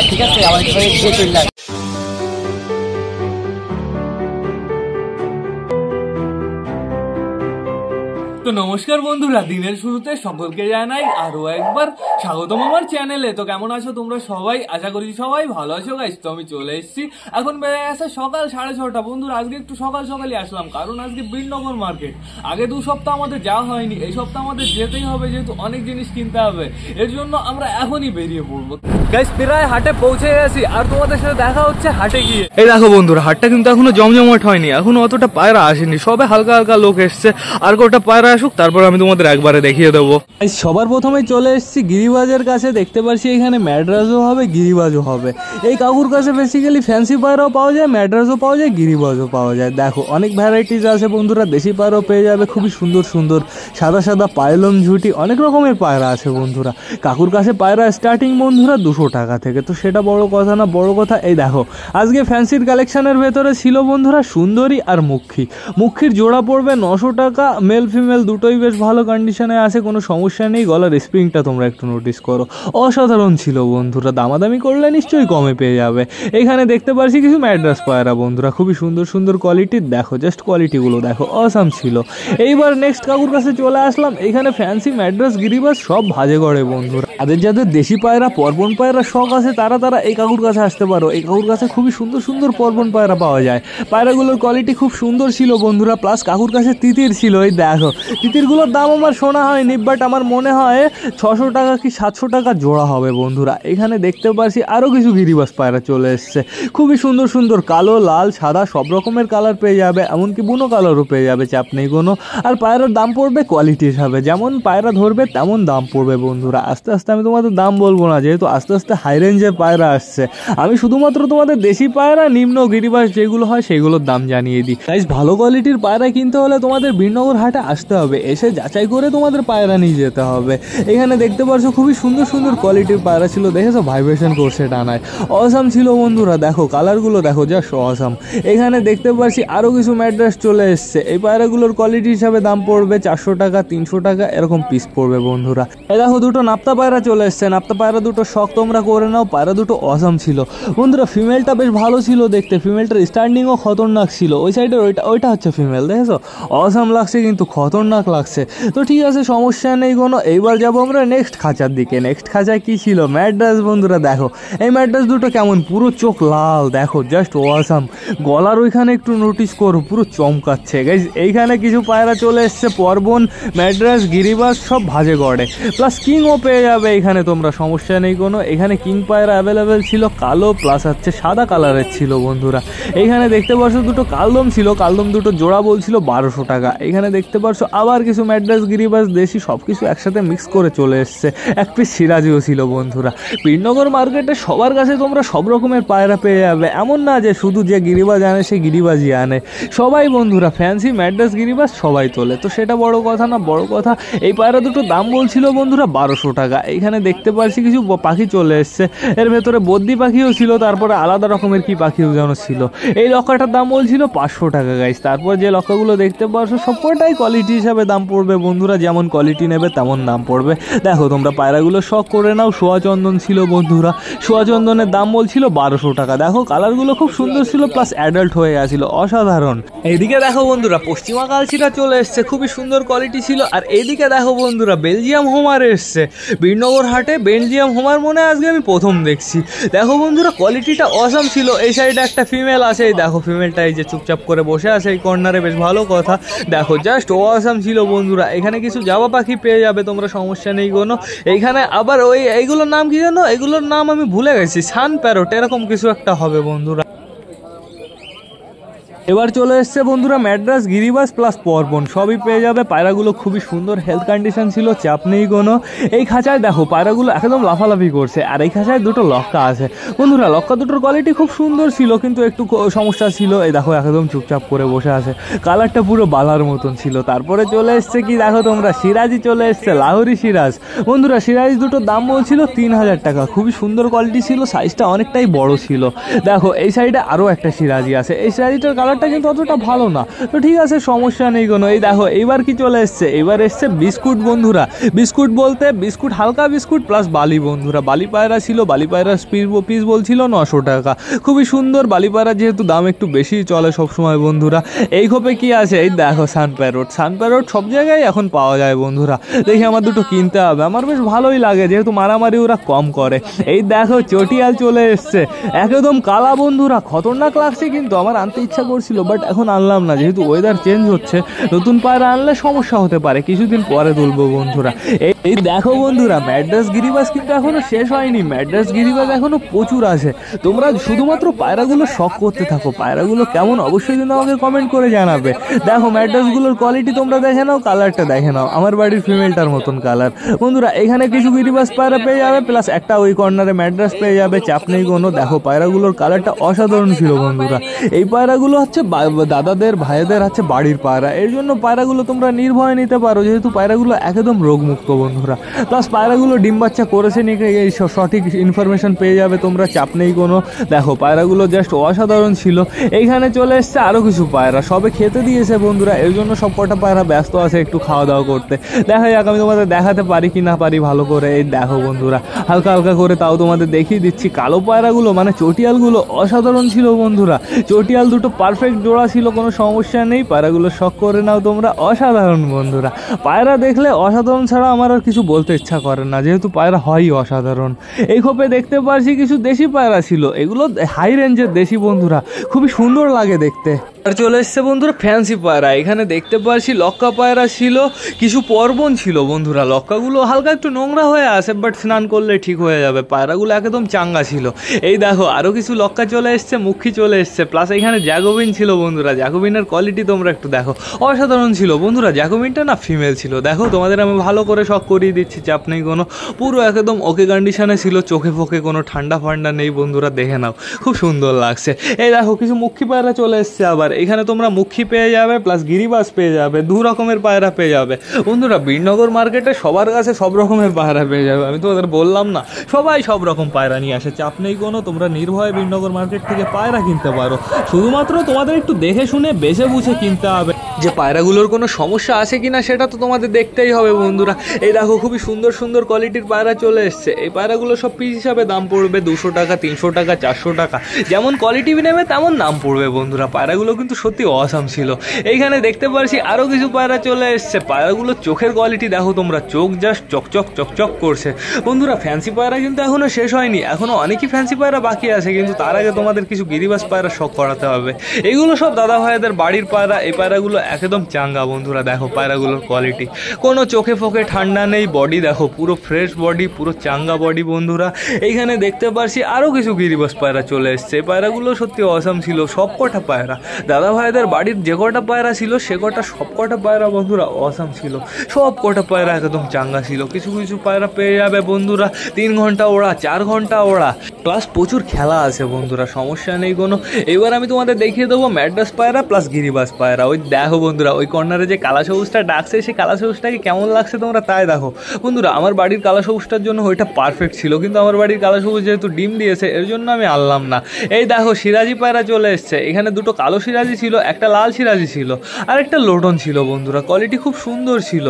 ঠিক আছে আমার চলে তো নমস্কার বন্ধুরা, দিনের শুরুতে সকলকে জানাই আরো একবার স্বাগতম আমার চ্যানেলে। তো কেমন আছো তোমরা সবাই? আশা করি সবাই ভালো আছো গাইস। তো আমি চলে এসেছি, এখন বেড়ে গেছে সকাল 6:30। বন্ধুরা আজকে একটু সকালই আসলাম, কারণ আজকে বীরনগর মার্কেট। আগে 2 সপ্তাহ আমাদের যাওয়া হয়নি, এই সপ্তাহ আমাদের যেতেই হবে, যেহেতু অনেক জিনিস কিনতে হবে। এর জন্য আমরা এখনই বেরিয়ে পড়বো গাইস। প্রায় হাটে পৌঁছে গেছি, আর তোমাদের সাথে দেখা হচ্ছে হাটে গিয়ে। এই দেখো বন্ধুরা, হাটটা কিন্তু এখনো জমজমাট হয়নি, এখনো অতটা পায়রা আসেনি, সবে হালকা হালকা লোক এসছে। আর কটা পায়রা আসুক, তারপর আমি তোমাদের একবারে দেখিয়ে দেবো। সবার প্রথমে চলে এসেছি গিরিবাজের কাছে। দেখতে পাচ্ছি এখানে ম্যাড্রাসও হবে, গিরিবাজও হবে। এই কাকুর কাছে বেসিক্যালি ফ্যান্সি পায়রাও পাওয়া যায়, ম্যাড্রাসও পাওয়া যায়, গিরিবাজও পাওয়া যায়। দেখো অনেক ভ্যারাইটিস আছে বন্ধুরা, দেশি পায়রাও পেয়ে যাবে, খুবই সুন্দর সুন্দর সাদা সাদা পায়লম ঝুটি, অনেক রকমের পায়রা আছে বন্ধুরা। কাকুর কাছে পায়রা স্টার্টিং বন্ধুরা 200 টাকা থেকে, তো সেটা বড় কথা না। বড় কথা এই দেখো, আজকে ফ্যান্সির কালেকশনের ভেতরে ছিল বন্ধুরা সুন্দরী আর মুখির জোড়া পড়বে 900 টাকা। মেল ফিমেল দুটোই বেশ ভালো কন্ডিশনে আছে, কোনো সমস্যা নেই। গলার স্প্রিংটা তোমরা একটু নোটিস করো, অসাধারণ ছিল বন্ধুরা। দামাদামি করলে নিশ্চয়ই কমে পেয়ে যাবে। এখানে দেখতে পাচ্ছি কিছু ম্যাড্রাস পায়রা বন্ধুরা, খুবই সুন্দর সুন্দর কোয়ালিটির। দেখো জাস্ট কোয়ালিটিগুলো দেখো, অসাম ছিল। এইবার নেক্সট কাকুর কাছে চলে আসলাম। এখানে ফ্যান্সি ম্যাড্রাস গিরিবাজ সব ভাজে গড়ে বন্ধুরা। যাদের দেশি পায়রা পর্বন পায়রা শখ আছে, তারা এই কাকুর কাছে আসতে পারো। এই কাকুর কাছে খুবই সুন্দর সুন্দর পর্বন পায়রা পাওয়া যায়। পায়রাগুলোর কোয়ালিটি খুব সুন্দর ছিল বন্ধুরা। প্লাস কাকুর কাছে তিতির ছিল। এই দেখো, তিতিরগুলোর দাম আমার শোনা হয়নি, বাট আমার মনে হয় 600 টাকা কি 700 টাকা জোড়া হবে বন্ধুরা। এখানে দেখতে পাচ্ছি আরও কিছু গিরিবাজ পায়রা চলে এসছে, খুবই সুন্দর সুন্দর কালো, লাল, সাদা সব রকমের কালার পেয়ে যাবে, এমনকি বুনো কালারও পেয়ে যাবে, চাপ নেই কোনো। আর পায়রার দাম পড়বে কোয়ালিটি হিসাবে, যেমন পায়রা ধরবে তেমন দাম পড়বে বন্ধুরা। আস্তে আস্তে আমি তোমাদের দাম বলবো না, যেহেতু আস্তে আস্তে হাই রেঞ্জের পায়রা আসছে। আমি শুধুমাত্র তোমাদের দেশি পায়রা, নিম্ন গিরিবাজ যেগুলো হয় সেগুলোর দাম জানিয়ে দিই গাইস। ভালো কোয়ালিটির পায়রা কিনতে হলে তোমাদের বীরনগর হাটে আসতে হবে, এসে যাচাই করে তোমাদের পায়রা নিয়ে যেতে হবে। এখানে দেখতে পাচ্ছ খুবই সুন্দর সুন্দর কোয়ালিটির পায়রা ছিল, দেখেছো ভাইব্রেশন করছে ডানায়, অসাম ছিল বন্ধুরা। দেখো কালারগুলো দেখো, জাস্ট অসাম। এখানে দেখতে পাচ্ছি আরও কিছু ম্যাড্রাস চলে এসছে। এই পায়রাগুলোর কোয়ালিটি হিসাবে দাম পড়বে 400 টাকা, 300 টাকা এরকম পিস পড়বে বন্ধুরা। এই দেখো দুটো নাপ্তা পায়রা চলে এসছে, নাপ্তা পায়রা দুটো শখ তোমরা করে নাও। পায়রা দুটো অসাম ছিল বন্ধুরা। ফিমেলটা বেশ ভালো ছিল দেখতে, ফিমেলটার স্ট্যান্ডিংও খতরনাক ছিল। ওই সাইডের ওইটা হচ্ছে ফিমেল, দেখেছো অসাম লাগছে, কিন্তু খতরনাক লাগছে। তো ঠিক আছে, সমস্যা নেই কোনো। এইবার যাবো আমরা নেক্সট খাঁচার দিকে। নেক্সট খাঁচায় কি ছিল? ম্যাড্রাস বন্ধুরা। দেখো এই ম্যাড্রাস দুটো কেমন, পুরো চোখ লাল, দেখো জাস্ট অসাম। গলার ওইখানে একটু নোটিস করো, পুরো চমকাচ্ছে গাইজ। এইখানে কিছু পায়রা চলে এসছে, পর্বন, ম্যাড্রাস, গিরিবাজ সব ভাজে গড়ে। প্লাস কিংও পেয়ে যাবে এখানে তোমরা, সমস্যা নেই কোনো। এখানে কিং পায়রা অ্যাভেলেবেল ছিল, কালো প্লাস হচ্ছে সাদা কালারের ছিল বন্ধুরা। এইখানে দেখতে পাচ্ছ দুটো কালদম ছিল, কালদম দুটো জোড়া বলছিল 1200 টাকা। এখানে দেখতে পাচ্ছ আবার কিছু ম্যাড্রাস, গিরিবাজ, দেশি সবকিছু একসাথে মিক্স করে চলে এসছে। এক পিস সিরাজিও ছিল বন্ধুরা। বীরনগর মার্কেটে সবার কাছে তোমরা সব রকমের পায়রা পেয়ে যাবে, এমন না যে শুধু যে গিরিবাজ আনে সে গিরিবাজই আনে। সবাই বন্ধুরা ফ্যান্সি ম্যাড্রাস গিরিবাজ সবাই তোলে, তো সেটা বড় কথা না। বড় কথা এই পায়রা দুটো দাম বলছিল বন্ধুরা 1200 টাকা। এইখানে দেখতে পাচ্ছি কিছু পাখি চলে এসছে, এর ভেতরে বদ্যি পাখিও ছিল, তারপরে আলাদা রকমের কি পাখিও যেন ছিল। এই লক্কাটার দাম বলছিল 500 টাকা গাইস। তারপর যে লক্কাগুলো দেখতে পাচ্ছ সবকটাই কোয়ালিটি হিসাবে দাম পড়বে বন্ধুরা, যেমন কোয়ালিটি নেবে তেমন দাম পড়বে। দেখো তোমরা পায়রাগুলো শখ করে নাও। সোয়া চন্দন ছিল বন্ধুরা, সোয়া চন্দনের দাম বলছিল 1200 টাকা। দেখো কালারগুলো খুব সুন্দর ছিল, প্লাস অ্যাডাল্ট হয়ে গেছিল, অসাধারণ। এইদিকে দেখো বন্ধুরা পশ্চিমা কালচিরা চলে এসছে, খুবই সুন্দর কোয়ালিটি ছিল। আর এইদিকে দেখো বন্ধুরা বেলজিয়াম হোমার এসছে বীরনগর হাটে। বেলজিয়াম হোমার মনে আজকে আমি প্রথম দেখছি। দেখো বন্ধুরা কোয়ালিটিটা অসাম ছিল। এই সাইডে একটা ফিমেল আছে, এই দেখো ফিমেলটা এই যে চুপচাপ করে বসে আছে এই কর্নারে, বেশ ভালো কথা। দেখো জাস্ট অসাম ছিল বন্ধুরা। এখানে কিছু জাবা পাখি পেয়ে যাবে তোমরা, সমস্যা নেই কোনো। এইখানে আবার এইগুলোর নাম কি জানো? এগুলোর নাম আমি ভুলে গেছি, সান প্যারট এরকম কিছু একটা হবে বন্ধুরা। এবার চলে এসছে বন্ধুরা ম্যাড্রাস, গিরিবাজ প্লাস পর্বন সবই পেয়ে যাবে। পায়রাগুলো খুবই সুন্দর হেলথ কন্ডিশন ছিল, চাপ নেই কোনো। এই খাঁচায় দেখো পায়রাগুলো একদম লাফালাফি করছে। আর এই খাঁচায় দুটো লক্কা আছে বন্ধুরা। লক্কা দুটোর কোয়ালিটি খুব সুন্দর ছিল, কিন্তু একটু সমস্যা ছিল। এই দেখো একদম চুপচাপ করে বসে আছে, কালারটা পুরো বালার মতন ছিল। তারপরে চলে এসছে কি দেখো তোমরা, সিরাজি চলে এসছে, লাহোরি সিরাজ বন্ধুরা। সিরাজি দুটোর দাম বলছিল 3000 টাকা। খুবই সুন্দর কোয়ালিটি ছিল, সাইজটা অনেকটাই বড় ছিল। দেখো এই সাইডে আরও একটা সিরাজি আছে, এই সিরাজিটার কালার কালারটা কিন্তু অতটা ভালো না। তো ঠিক আছে, সমস্যা নেই কোনো। এই দেখো এইবার কি চলে এসছে, এবার এসছে বিস্কুট বন্ধুরা। বিস্কুট বলতে বিস্কুট, হালকা বিস্কুট প্লাস বালি বন্ধুরা। বালি পায়রা ছিল, বালি পায়রার পিস বলছিল 900 টাকা। খুবই সুন্দর বালি পায়রা, যেহেতু দাম একটু বেশি চলে সবসময় বন্ধুরা। এই খোপে কি আছে, এই দেখো সান প্যারট সব জায়গায় এখন পাওয়া যায় বন্ধুরা। দেখি আমার দুটো কিনতে হবে, আমার বেশ ভালোই লাগে যেহেতু মারামারি ওরা কম করে। এই দেখো চটিয়াল চলে এসছে, একদম কালা বন্ধুরা, খতরনাক লাগছে কিন্তু আমার আনতে ইচ্ছা করছিল, বাট এখন আনলাম না যেহেতু ওয়েদার চেঞ্জ হচ্ছে। নতুন পায়রা আনলে সমস্যা হতে পারে, কিছুদিন পরে তুলবো বন্ধুরা। এই দেখো বন্ধুরা, ম্যাড্রাস গিরিবাজ কিন্তু এখনো শেষ হয়নি, ম্যাড্রাস গিরিবাজ এখনো প্রচুর আছে। তোমরা শুধুমাত্র পায়রাগুলো শখ করতে থাকো, পায়রাগুলো কেমন অবশ্যই কিন্তু আমাকে কমেন্ট করে জানাবে। দেখো ম্যাড্রাসগুলোর কোয়ালিটি তোমরা দেখে নাও, কালারটা দেখে নাও, আমার বাড়ির ফিমেলটার মতন কালার বন্ধুরা। এখানে কিছু গিরিবাজ পায়রা পেয়ে যাবে, প্লাস একটা ওই কর্নারে ম্যাড্রাস পেয়ে যাবে, চাপ নেই কোনো। দেখো পায়রাগুলোর কালারটা অসাধারণ ছিল বন্ধুরা। এই পায়রাগুলো হচ্ছে দাদাদের ভাইদের হচ্ছে বাড়ির পায়রা, এর জন্য পায়রাগুলো তোমরা নির্ভয়ে নিতে পারো, যেহেতু পায়রাগুলো একদম রোগমুক্ত বন্ধুরা। প্লাস পায়রাগুলো ডিম বাচ্চা করেছে নাকি এই সঠিক ইনফরমেশন পেয়ে যাবে তোমরা, চাপ নেই কোনো। দেখো পায়রাগুলো জাস্ট অসাধারণ ছিল। এইখানে চলে এসছে আরো কিছু পায়রা, সবে খেতে দিয়েছে বন্ধুরা, এর জন্য সব কটা পায়রা ব্যস্ত আছে একটু খাওয়া দাওয়া করতে। দেখা যাক আমি তোমাদের দেখাতে পারি কি না পারি ভালো করে। এই দেখো বন্ধুরা, হালকা হালকা করে তাও তোমাদের দেখিয়ে দিচ্ছি। কালো পায়রাগুলো মানে চটিয়ালগুলো অসাধারণ ছিল বন্ধুরা। চটিয়াল দুটো পারফেক্ট জোড়া ছিল, কোনো সমস্যা নেই, পায়রাগুলো শখ করে নাও তোমরা, অসাধারণ বন্ধুরা। পায়রা দেখলে অসাধারণ ছাড়া আমার আর কিছু বলতে ইচ্ছা করে না, যেহেতু পায়রা হয়ই অসাধারণ। এই খোপে দেখতে পাচ্ছি কিছু দেশি পায়রা ছিল, এগুলো হাই রেঞ্জের দেশি বন্ধুরা, খুবই সুন্দর লাগে দেখতে। আর চলে এসছে বন্ধুরা ফ্যান্সি পায়রা। এখানে দেখতে পাচ্ছি লক্কা পায়রা ছিল, কিছু পর্বন ছিল বন্ধুরা। লক্কাগুলো হালকা একটু নোংরা হয়ে আসে, বাট স্নান করলে ঠিক হয়ে যাবে। পায়রাগুলো একদম চাঙ্গা ছিল। এই দেখো আরো কিছু লক্কা চলে এসছে, মুখী চলে এসছে, প্লাস এখানে জ্যাকোবিন ছিল বন্ধুরা। জ্যাকোবিনের কোয়ালিটি তোমরা একটু দেখো, অসাধারণ ছিল বন্ধুরা। জ্যাকোবিনটা না ফিমেল ছিল, দেখো তোমাদের আমি ভালো করে শখ করিয়ে দিচ্ছি, চাপ নেই কোনো। পুরো একদম ওকে কন্ডিশনে ছিল, চোখে ফোকে কোনো ঠান্ডা ফান্ডা নেই বন্ধুরা, দেখে নাও খুব সুন্দর লাগছে। এই দেখো কিছু মুখী পায়রা চলে এসছে আবার। এখানে তোমরা মুখী পেয়ে যাবে, প্লাস গিরিবাজ পেয়ে যাবে, দু রকমের পায়রা পেয়ে যাবে বন্ধুরা। বীরনগর মার্কেটে সবার কাছে সব রকমের পায়রা পেয়ে যাবে, আমি তোমাদের বললাম না, সবাই সব রকম পায়রা নিয়ে আসে, চাপ নেই কোনো। তোমরা নির্ভয়ে বীরনগর মার্কেট থেকে পায়রা কিনতে পারো, শুধুমাত্র তোমাদের একটু দেখে শুনে বেছে বুঝে কিনতে হবে, যে পায়রাগুলোর কোনো সমস্যা আছে কিনা সেটা তো তোমাদের দেখতেই হবে বন্ধুরা। এই দেখো খুবই সুন্দর সুন্দর কোয়ালিটির পায়রা চলে এসছে। এই পায়রাগুলো সব পিস হিসাবে দাম পড়বে 200 টাকা, 300 টাকা, 400 টাকা, যেমন কোয়ালিটি নেবে তেমন দাম পড়বে বন্ধুরা। পায়রাগুলো কিন্তু সত্যি অসাম ছিল। এইখানে দেখতে পাচ্ছি আরো কিছু পায়রা চলে এসছে। পায়রাগুলো চোখের কোয়ালিটি দেখো তোমরা, চোখ জাস্ট চকচক চকচক করছে বন্ধুরা। ফ্যান্সি পায়রা কিন্তু এখনো শেষ হয়নি, এখনো অনেকই ফ্যান্সি পায়রা বাকি আছে, কিন্তু তার আগে তোমাদের কিছু গিরিবাজ পায়রা শখ করাতে হবে। এইগুলো সব দাদা ভাইদের বাড়ির পায়রা। এই পায়রাগুলো একদম চাঙ্গা বন্ধুরা। দেখো পায়রাগুলোর কোয়ালিটি, কোনো চোখে ফোকে ঠান্ডা নেই, বডি দেখো পুরো ফ্রেশ বডি, পুরো চাঙ্গা বডি বন্ধুরা। এইখানে দেখতে পাচ্ছি আরো কিছু গিরিবাজ পায়রা চলে এসছে। এই পায়রাগুলো সত্যি অসাম ছিল, সব কটা পায়রা দাদা ভাইদের বাড়ির যে কটা পায়রা ছিল সে কটা সব কটা পায়রা বন্ধুরা অসাম ছিল, সব কটা পায়রা একদম চাঙ্গা ছিল। কিছু কিছু পায়রা পেয়ে যাবে বন্ধুরা 3 ঘন্টা ওড়া, 4 ঘন্টা ওড়া, প্লাস প্রচুর খেলা আছে বন্ধুরা, সমস্যা নেই কোনো। এবার আমি তোমাদের দেখিয়ে দেবো ম্যাড্রাস পায়রা প্লাস গিরিবাজ পায়রা। ওই দেখো বন্ধুরা, ওই কর্নারে যে কালা সবুজটা ডাকছে, সেই কালা সবুজটাকে কেমন লাগছে তোমরা তাই দেখো বন্ধুরা। আমার বাড়ির কালা সবুজটার জন্য ওইটা পারফেক্ট ছিল, কিন্তু আমার বাড়ির কালা সবুজ যেহেতু ডিম দিয়েছে এর জন্য আমি আনলাম না। এই দেখো সিরাজি পায়রা চলে এসছে। এখানে দুটো কালো সিরাজি ছিল, একটা লাল সিরাজি ছিল, আর একটা লোটন ছিল বন্ধুরা। কোয়ালিটি খুব সুন্দর ছিল।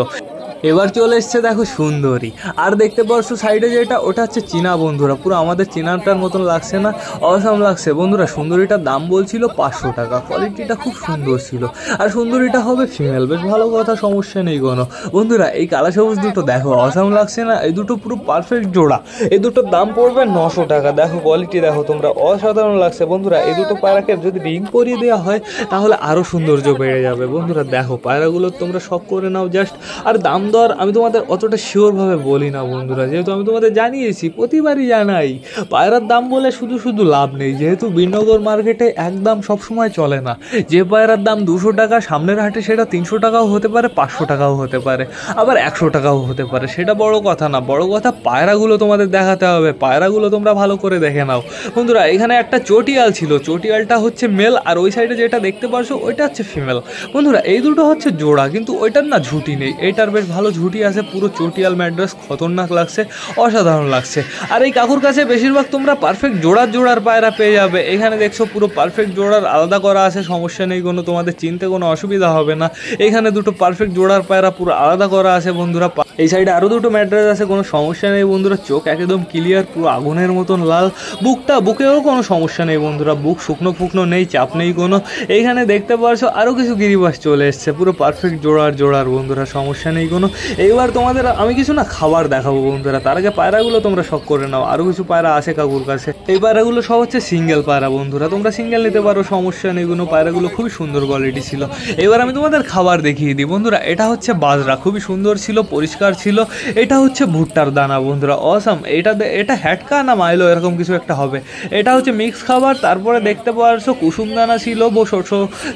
এবার চলে এসছে দেখো সুন্দরী। আর দেখতে পাচ্ছ সাইডে যেটা, ওটা হচ্ছে চীনা বন্ধুরা। পুরো আমাদের চীনাটার মতন লাগছে না, অসাম লাগছে বন্ধুরা। সুন্দরীটার দাম বলছিল 500 টাকা, কোয়ালিটিটা খুব সুন্দর ছিল। আর সুন্দরীটা হবে ফিমেল, বেশ ভালো কথা, সমস্যা নেই কোনো বন্ধুরা। এই কালা সবুজ দুটো দেখো অসাম লাগছে না, এই দুটো পুরো পারফেক্ট জোড়া। এই দুটোর দাম পড়বে 900 টাকা। দেখো কোয়ালিটি দেখো তোমরা, অসাধারণ লাগছে বন্ধুরা। এই দুটো পায়রাকে যদি রিং পরিয়ে দেওয়া হয় তাহলে আরো সৌন্দর্য বেড়ে যাবে বন্ধুরা। দেখো পায়রাগুলো তোমরা শখ করে নাও জাস্ট। আর দাম দর আমি তোমাদের অতটা শিওর ভাবে বলি না বন্ধুরা, যেহেতু আমি তোমাদের জানিয়েছি, প্রতিবারই জানাই, পায়রার দাম বলে শুধু শুধু লাভ নেই, যেহেতু বীরনগর মার্কেটে একদম সবসময় চলে না। যে পায়রার দাম 200 টাকা সামনের হাটে সেটা 300 টাকাও হতে পারে, 500 টাকাও হতে পারে, আবার 100 টাকাও হতে পারে। সেটা বড় কথা না, বড় কথা পায়রাগুলো তোমাদের দেখাতে হবে। পায়রাগুলো তোমরা ভালো করে দেখে নাও বন্ধুরা। এখানে একটা চটিয়াল ছিল, চটিয়ালটা হচ্ছে মেল, আর ওই সাইডে যেটা দেখতে পাচ্ছ ওইটা হচ্ছে ফিমেল বন্ধুরা। এই দুটো হচ্ছে জোড়া, কিন্তু ওইটার না ঝুটি নেই, এইটার বেশ ভালো ভালো ঝুটি আছে, পুরো চটিয়াল ম্যাড্রেস, খতরনাক লাগছে, অসাধারণ লাগছে। আর এই কাকুর কাছে বেশিরভাগ তোমরা পারফেক্ট জোড়ার পায়রা পেয়ে যাবে। এখানে দেখছো পুরো পারফেক্ট জোড়ার আলাদা করা আছে, সমস্যা নেই কোনো, তোমাদের চিনতে কোনো অসুবিধা হবে না। এখানে দুটো পারফেক্ট জোড়ার পায়রা পুরো আলাদা করা আছে বন্ধুরা। এই সাইডে আরও দুটো ম্যাড্রেস আছে, কোনো সমস্যা নেই বন্ধুরা। চোখ একদম ক্লিয়ার, পুরো আগুনের মতন লাল। বুকেও কোনো সমস্যা নেই বন্ধুরা, বুক শুকনো নেই, চাপ নেই কোনো। এইখানে দেখতে পারছো আরও কিছু গিরিবাস চলে এসছে, পুরো পারফেক্ট জোড়ার বন্ধুরা, সমস্যা নেই কোনো। এইবার তোমাদের আমি কিছু না খাবার দেখাবো বন্ধুরা, তার আগে পায়রাগুলো তোমরা শখ করে নাও। আরও কিছু পায়রা আছে কাকুর কাছে। এই পায়রাগুলো সব হচ্ছে সিঙ্গেল পায়রা বন্ধুরা, তোমরা সিঙ্গেল নিতে পারো, সমস্যা নেই কোনো। পায়রাগুলো খুবই সুন্দর কোয়ালিটি ছিল। এবার আমি তোমাদের খাবার দেখিয়ে দিই বন্ধুরা। এটা হচ্ছে বাজরা, খুবই সুন্দর ছিল, পরিষ্কার ছিল। এটা হচ্ছে ভুট্টার দানা বন্ধুরা, অসাম। এটা হ্যাটকা না মাইলো এরকম কিছু একটা হবে। এটা হচ্ছে মিক্স খাবার। তারপরে দেখতে পারছো কুসুম দানা ছিল, শস্য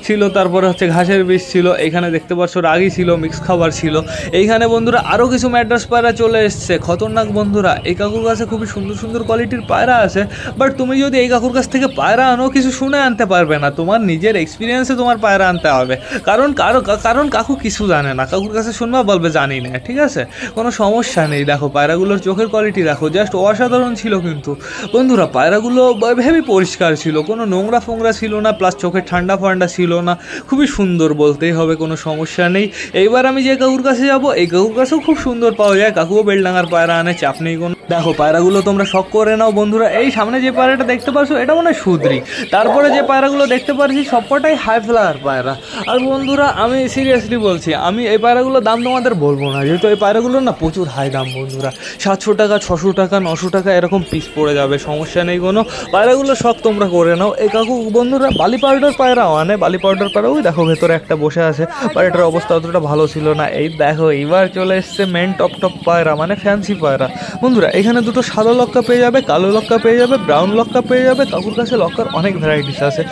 ছিল, তারপরে হচ্ছে ঘাসের বীজ ছিল। এখানে দেখতে পারছো রাগি ছিল, মিক্স খাবার ছিল। এইখানে বন্ধুরা আরও কিছু ম্যাড্রাস পায়রা চলে এসছে, খতরনাক বন্ধুরা। এই কাকুর কাছে খুবই সুন্দর কোয়ালিটির পায়রা আছে, বাট তুমি যদি এই কাকুর কাছ থেকে পায়রা আনো কিছু শুনে আনতে পারবে না, তোমার নিজের এক্সপিরিয়েন্সে তোমার পায়রা আনতে হবে। কারণ কাকু কিছু জানে না, কাকুর কাছে শুনবা বলবে জানি না, ঠিক আছে, কোনো সমস্যা নেই। দেখো পায়রাগুলোর চোখের কোয়ালিটি দেখো, জাস্ট অসাধারণ ছিল কিন্তু বন্ধুরা। পায়রাগুলো হেভি পরিষ্কার ছিল, কোনো নোংরা ফোংরা ছিল না, প্লাস চোখে ঠান্ডা ছিল না, খুবই সুন্দর বলতেই হবে, কোনো সমস্যা নেই। এইবার আমি যে কাকুর কাছে যাবো, এই কাকুর কাছেও খুব সুন্দর পাওয়া যায়, কাকুও বেলডাঙ্গার পায়রা আনে, চাপ নেই কোনো। দেখো পায়রাগুলো তোমরা শখ করে নাও বন্ধুরা। এই সামনে যে পায়রাটা দেখতে পাচ্ছ এটা মনে হয় সুদ্রি। তারপরে যে পায়রাগুলো দেখতে পাচ্ছি সবকটাই হাই ফ্লাওয়ার পায়রা। আর বন্ধুরা আমি সিরিয়াসলি বলছি, আমি এই পায়রাগুলোর দাম তোমাদের বলবো না, যেহেতু এই পায়রাগুলোর না প্রচুর হাই দাম বন্ধুরা। 700 টাকা, 600 টাকা, 900 টাকা এরকম পিস পড়ে যাবে, সমস্যা নেই কোনো। পায়রাগুলো শখ তোমরা করে নাও। এই কাকু বন্ধুরা বালি পাউডার পায়রাও আনে, বালি পাউডার পায়রা। ওই দেখো ভেতরে একটা বসে আছে, পায়রাটার অবস্থা অতটা ভালো ছিল না। এই দেখো এইবার চলে এসছে মেন টপ পায়রা, মানে ফ্যান্সি পায়রা বন্ধুরা। এখানে দুটো সাদা লক্কা পেয়ে যাবে, কালো লক্কা পেয়ে যাবে, ব্রাউন লক্কা পেয়ে যাবে। কাকুর কাছে লক্কার অনেক ভ্যারাইটিস আছে,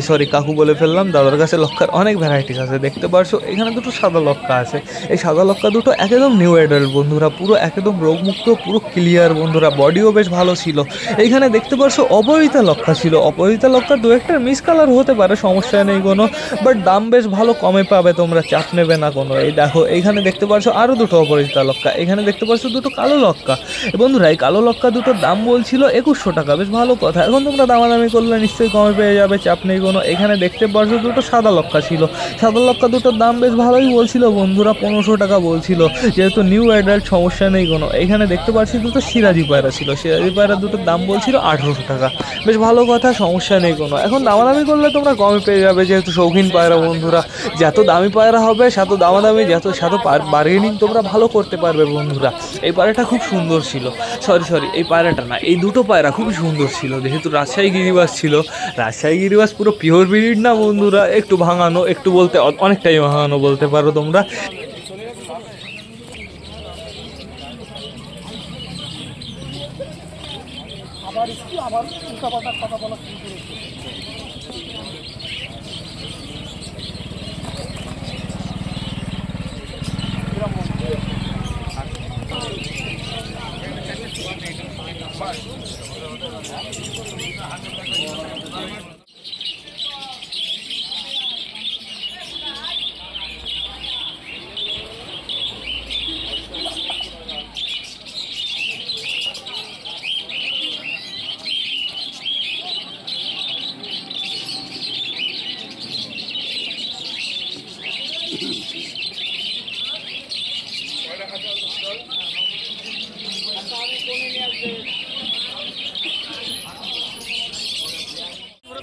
সরি কাকু বলে ফেললাম, দাদার কাছে লক্কার অনেক ভ্যারাইটিস আছে। দেখতে পারছো এখানে দুটো সাদা লক্কা আছে। এই সাদা লক্কা দুটো একদম নিউ অ্যাডাল্ট বন্ধুরা, পুরো একদম রোগমুক্ত, পুরো ক্লিয়ার বন্ধুরা, বডিও বেশ ভালো ছিল। এইখানে দেখতে পারছো অপহৃতা লক্কা ছিল, অপহৃতা লক্কা দু একটা মিস কালার হতে পারে, সমস্যা নেই কোনো, বাট দাম বেশ ভালো কমে পাবে, তোমরা চাপ নেবে না কোনো। এই দেখো এইখানে দেখতে পারছো আরও দুটো অপহৃতা লক্কা। এখানে দেখতে পারছো দুটো কালো লক্কা বন্ধুরা। এই কালো লক্কা দুটোর দাম বলছিল 2100 টাকা, বেশ ভালো কথা। এখন তোমরা দামাদামি করলে নিশ্চয়ই কমে পেয়ে যাবে, চাপ নেই কোনো। এখানে দেখতে পারছো দুটো সাদা লক্কা ছিল, সাদা লক্কা দুটোর দাম বেশ ভালোই বলছিল বন্ধুরা, 1500 টাকা বলছিল, যেহেতু নিউ অ্যাডাল্ট, সমস্যা নেই কোনো। এখানে দেখতে পাচ্ছি দুটো সিরাজি পায়রা ছিল, সিরাজি পায়রা দুটোর দাম বলছিল 1800 টাকা, বেশ ভালো কথা, সমস্যা নেই কোনো। এখন দামাদামি করলে তোমরা কমে পেয়ে যাবে, যেহেতু শৌখিন পায়রা বন্ধুরা। যত দামি পায়রা হবে সাত দামাদামি, সাত বার্গেনিং তোমরা ভালো করতে পারবে বন্ধুরা। এই পায়রাটা খুব সুন্দর ছিল, সরি এই পায়রাটা না, এই দুটো পায়রা খুবই সুন্দর ছিল, যেহেতু রাজশাহী গিরিবাস ছিল। রাজশাহী গিরিবাস পুরো পিওর ব্রিড না বন্ধুরা, একটু ভাঙানো, একটু বলতে অনেকটাই ভাঙানো বলতে পারো তোমরা। আবার উল্টাপাল্টা কথা বলা শুরু করেছে।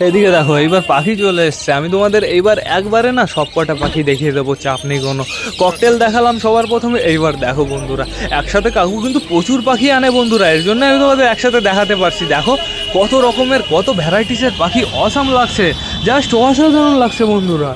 এদিকে দেখো এইবার পাখি চলে এসছে। আমি তোমাদের এইবার একবারে না সব কটা পাখি দেখিয়ে দেবো, চাপ নেই কোনো। ককটেল দেখালাম সবার প্রথমে, এইবার দেখো বন্ধুরা একসাথে কাকু কিন্তু প্রচুর পাখি আনে বন্ধুরা, এর জন্য আমি তোমাদের একসাথে দেখাতে পারছি। দেখো কত রকমের, কত ভ্যারাইটিসের পাখি, অসাম লাগছে, জাস্ট অসাধারণ লাগছে বন্ধুরা।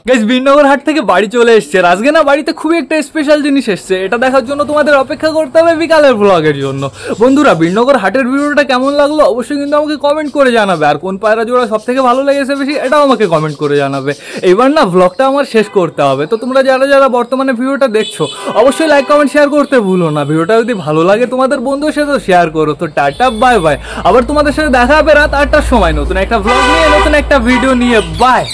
গাইস বিননগর হাট থেকে বাড়ি চলে এসছে। আজকে না বাড়িতে খুবই একটা স্পেশাল জিনিস এসছে, এটা দেখার জন্য তোমাদের অপেক্ষা করতে হবে বিকালের ব্লগের জন্য। বন্ধুরা বিননগর হাটের ভিডিওটা কেমন লাগলো অবশ্যই কিন্তু আমাকে কমেন্ট করে জানাবে, আর কোন পায়রা জোড়া সব থেকে ভালো লেগেছে বেশি এটাও আমাকে কমেন্ট করে জানাবে। এবার না ব্লগটা আমার শেষ করতে হবে, তো তোমরা যারা যারা বর্তমানে ভিডিওটা দেখছো অবশ্যই লাইক কমেন্ট শেয়ার করতে ভুলো না। ভিডিওটা যদি ভালো লাগে তোমাদের বন্ধুদের সাথে শেয়ার করো। তো টাটা বাই বাই, আবার তোমাদের সাথে দেখা হবে রাত 8টার সময় নতুন একটা ব্লগ নিয়ে, নতুন একটা ভিডিও নিয়ে। বাই।